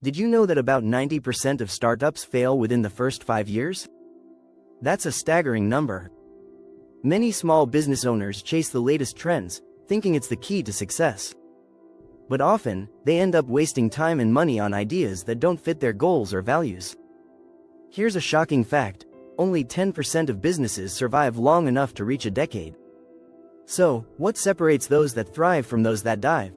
Did you know that about 90% of startups fail within the first 5 years? That's a staggering number. Many small business owners chase the latest trends, thinking it's the key to success. But often, they end up wasting time and money on ideas that don't fit their goals or values. Here's a shocking fact: only 10% of businesses survive long enough to reach a decade. So, what separates those that thrive from those that dive?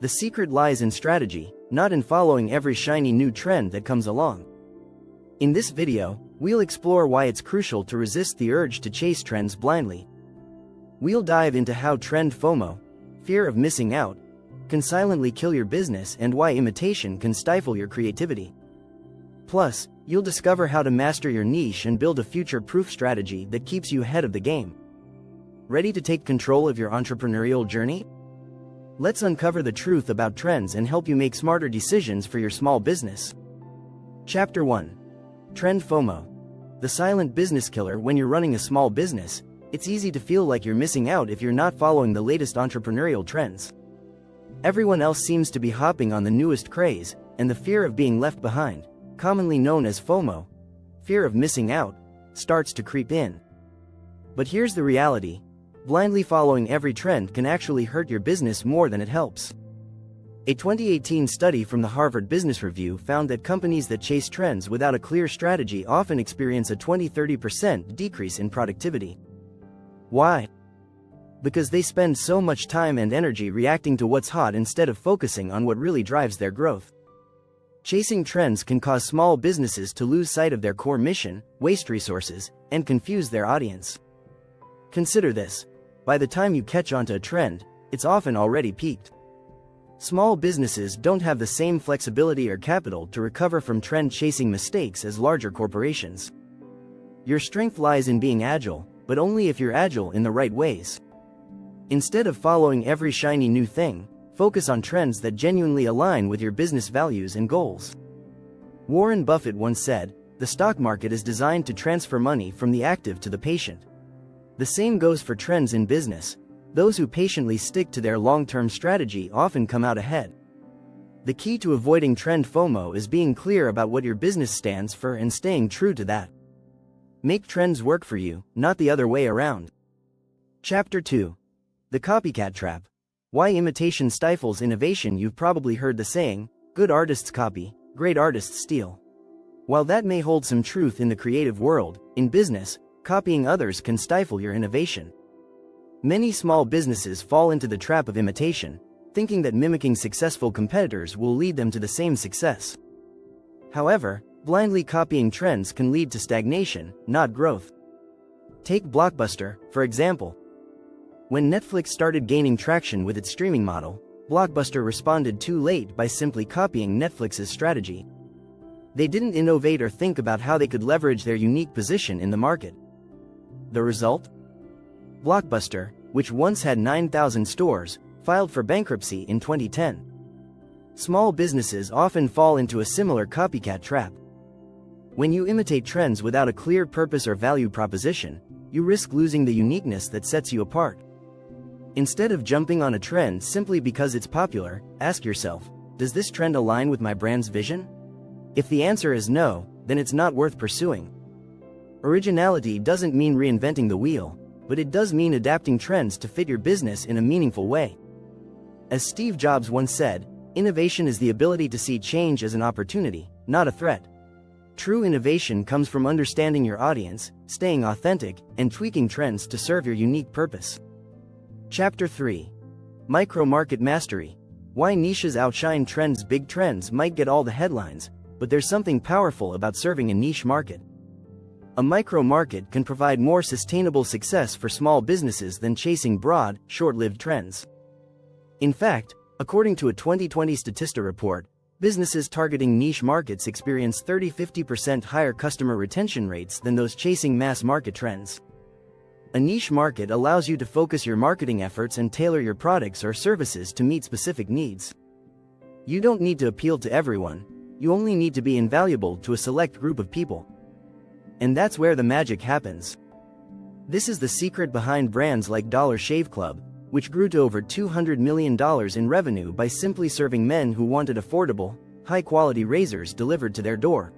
The secret lies in strategy, not in following every shiny new trend that comes along. In this video, we'll explore why it's crucial to resist the urge to chase trends blindly. We'll dive into how trend FOMO, fear of missing out, can silently kill your business and why imitation can stifle your creativity. Plus, you'll discover how to master your niche and build a future-proof strategy that keeps you ahead of the game. Ready to take control of your entrepreneurial journey? Let's uncover the truth about trends and help you make smarter decisions for your small business. Chapter 1. Trend FOMO. The silent business killer. When you're running a small business, it's easy to feel like you're missing out if you're not following the latest entrepreneurial trends. Everyone else seems to be hopping on the newest craze, and the fear of being left behind, commonly known as FOMO, fear of missing out, starts to creep in. But here's the reality: blindly following every trend can actually hurt your business more than it helps. A 2018 study from the Harvard Business Review found that companies that chase trends without a clear strategy often experience a 20–30% decrease in productivity. Why? Because they spend so much time and energy reacting to what's hot instead of focusing on what really drives their growth. Chasing trends can cause small businesses to lose sight of their core mission, waste resources, and confuse their audience. Consider this: by the time you catch on to a trend, it's often already peaked. Small businesses don't have the same flexibility or capital to recover from trend-chasing mistakes as larger corporations. Your strength lies in being agile, but only if you're agile in the right ways. Instead of following every shiny new thing, focus on trends that genuinely align with your business values and goals. Warren Buffett once said, "The stock market is designed to transfer money from the active to the patient." The same goes for trends in business. Those who patiently stick to their long-term strategy often come out ahead. The key to avoiding trend FOMO is being clear about what your business stands for and staying true to that. Make trends work for you, not the other way around. Chapter 2. The copycat trap. Why imitation stifles innovation. You've probably heard the saying, "Good artists copy, great artists steal." While that may hold some truth in the creative world, in business, copying others can stifle your innovation. Many small businesses fall into the trap of imitation, thinking that mimicking successful competitors will lead them to the same success. However, blindly copying trends can lead to stagnation, not growth. Take Blockbuster, for example. When Netflix started gaining traction with its streaming model, Blockbuster responded too late by simply copying Netflix's strategy. They didn't innovate or think about how they could leverage their unique position in the market. The result? Blockbuster, which once had 9,000 stores, filed for bankruptcy in 2010. Small businesses often fall into a similar copycat trap. When you imitate trends without a clear purpose or value proposition, you risk losing the uniqueness that sets you apart. Instead of jumping on a trend simply because it's popular, ask yourself, does this trend align with my brand's vision? If the answer is no, then it's not worth pursuing. Originality doesn't mean reinventing the wheel, but it does mean adapting trends to fit your business in a meaningful way. As Steve Jobs once said, innovation is the ability to see change as an opportunity, not a threat. True innovation comes from understanding your audience, staying authentic, and tweaking trends to serve your unique purpose. Chapter 3. Micro-market mastery. Why niches outshine trends. Big trends might get all the headlines, but there's something powerful about serving a niche market. A micro-market can provide more sustainable success for small businesses than chasing broad, short-lived trends. In fact, according to a 2020 Statista report, businesses targeting niche markets experience 30–50% higher customer retention rates than those chasing mass-market trends. A niche market allows you to focus your marketing efforts and tailor your products or services to meet specific needs. You don't need to appeal to everyone, you only need to be invaluable to a select group of people. And that's where the magic happens. This is the secret behind brands like Dollar Shave Club, which grew to over $200 million in revenue by simply serving men who wanted affordable, high-quality razors delivered to their door.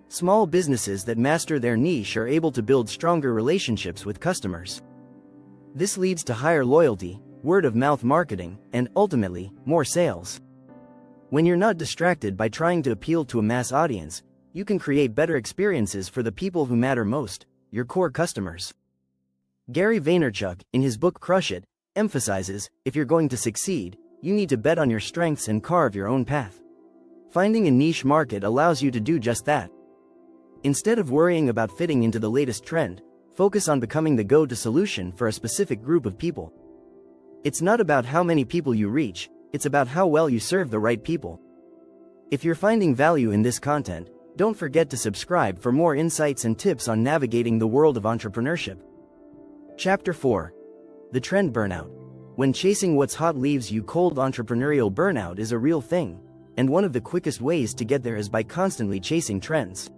Small businesses that master their niche are able to build stronger relationships with customers. This leads to higher loyalty, word-of-mouth marketing, and, ultimately, more sales. When you're not distracted by trying to appeal to a mass audience, you can create better experiences for the people who matter most, your core customers. Gary Vaynerchuk, in his book Crush It, emphasizes, if you're going to succeed, you need to bet on your strengths and carve your own path. Finding a niche market allows you to do just that. Instead of worrying about fitting into the latest trend, focus on becoming the go-to solution for a specific group of people. It's not about how many people you reach, it's about how well you serve the right people. If you're finding value in this content, don't forget to subscribe for more insights and tips on navigating the world of entrepreneurship. Chapter 4. The Trend Burnout. When chasing what's hot leaves you cold. Entrepreneurial burnout is a real thing, and one of the quickest ways to get there is by constantly chasing trends.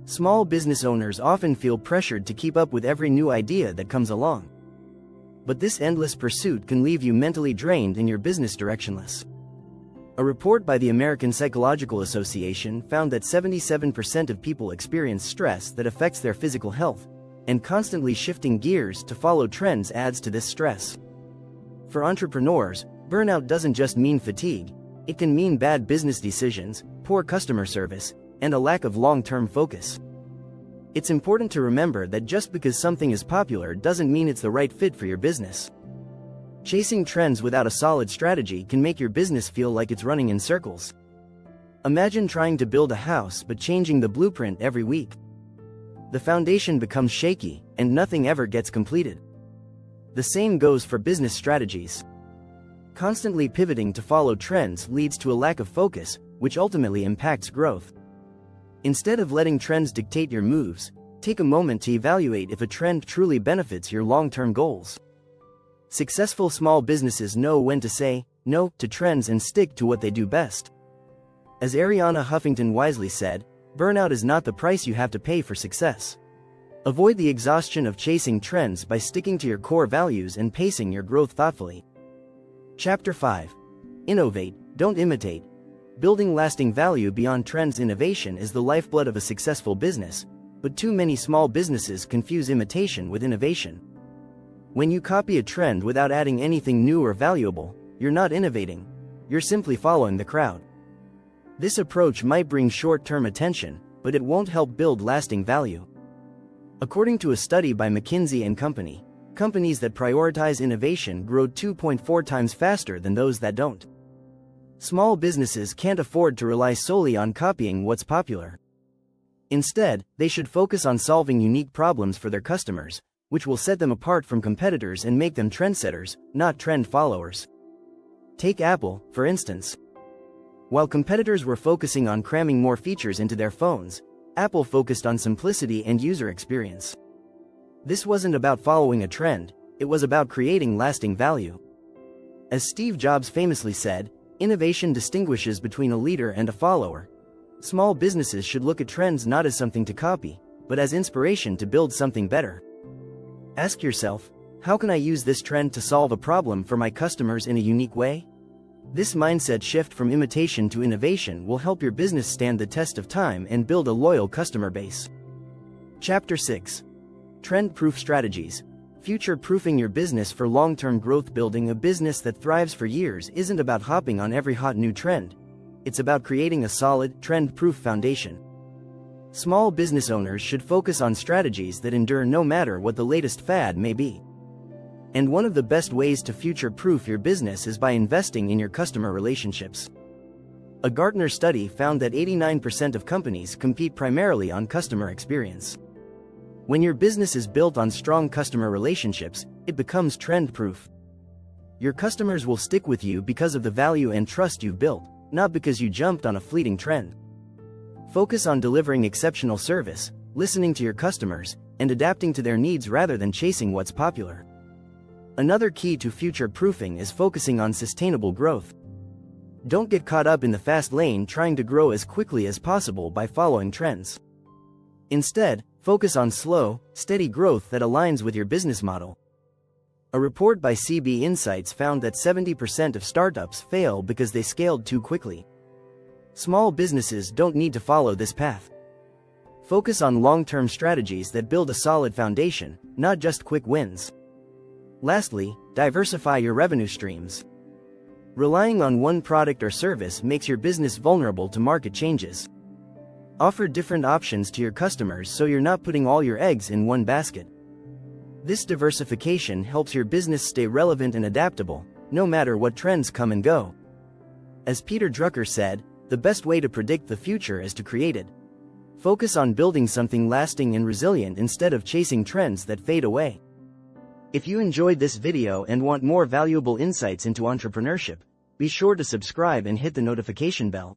Small business owners often feel pressured to keep up with every new idea that comes along. But this endless pursuit can leave you mentally drained and your business directionless. A report by the American Psychological Association found that 77% of people experience stress that affects their physical health, and constantly shifting gears to follow trends adds to this stress. For entrepreneurs, burnout doesn't just mean fatigue, it can mean bad business decisions, poor customer service, and a lack of long-term focus. It's important to remember that just because something is popular doesn't mean it's the right fit for your business. Chasing trends without a solid strategy can make your business feel like it's running in circles. Imagine trying to build a house but changing the blueprint every week. The foundation becomes shaky, and nothing ever gets completed. The same goes for business strategies. Constantly pivoting to follow trends leads to a lack of focus, which ultimately impacts growth. Instead of letting trends dictate your moves, take a moment to evaluate if a trend truly benefits your long-term goals. Successful small businesses know when to say no to trends and stick to what they do best. As Arianna Huffington wisely said, burnout is not the price you have to pay for success. Avoid the exhaustion of chasing trends by sticking to your core values and pacing your growth thoughtfully. Chapter 5. Innovate, don't imitate. Building lasting value beyond trends. Innovation is the lifeblood of a successful business, but too many small businesses confuse imitation with innovation. When you copy a trend without adding anything new or valuable, you're not innovating, you're simply following the crowd. This approach might bring short-term attention, but it won't help build lasting value. According to a study by McKinsey & Company, companies that prioritize innovation grow 2.4 times faster than those that don't. Small businesses can't afford to rely solely on copying what's popular. Instead, they should focus on solving unique problems for their customers, which will set them apart from competitors and make them trendsetters, not trend followers. Take Apple, for instance. While competitors were focusing on cramming more features into their phones, Apple focused on simplicity and user experience. This wasn't about following a trend, it was about creating lasting value. As Steve Jobs famously said, innovation distinguishes between a leader and a follower. Small businesses should look at trends not as something to copy, but as inspiration to build something better. Ask yourself, how can I use this trend to solve a problem for my customers in a unique way? This mindset shift from imitation to innovation will help your business stand the test of time and build a loyal customer base. Chapter 6. Trend-proof strategies. Future-proofing your business for long-term growth. Building a business that thrives for years isn't about hopping on every hot new trend. It's about creating a solid, trend-proof foundation. Small business owners should focus on strategies that endure no matter what the latest fad may be. And one of the best ways to future-proof your business is by investing in your customer relationships. A Gartner study found that 89% of companies compete primarily on customer experience. When your business is built on strong customer relationships, it becomes trend-proof. Your customers will stick with you because of the value and trust you've built, not because you jumped on a fleeting trend. Focus on delivering exceptional service, listening to your customers, and adapting to their needs rather than chasing what's popular. Another key to future-proofing is focusing on sustainable growth. Don't get caught up in the fast lane trying to grow as quickly as possible by following trends. Instead, focus on slow, steady growth that aligns with your business model. A report by CB Insights found that 70% of startups fail because they scaled too quickly. Small businesses don't need to follow this path. Focus on long-term strategies that build a solid foundation, not just quick wins. Lastly, diversify your revenue streams. Relying on one product or service makes your business vulnerable to market changes. Offer different options to your customers so you're not putting all your eggs in one basket. This diversification helps your business stay relevant and adaptable, no matter what trends come and go. As Peter Drucker said, the best way to predict the future is to create it. Focus on building something lasting and resilient instead of chasing trends that fade away. If you enjoyed this video and want more valuable insights into entrepreneurship, be sure to subscribe and hit the notification bell.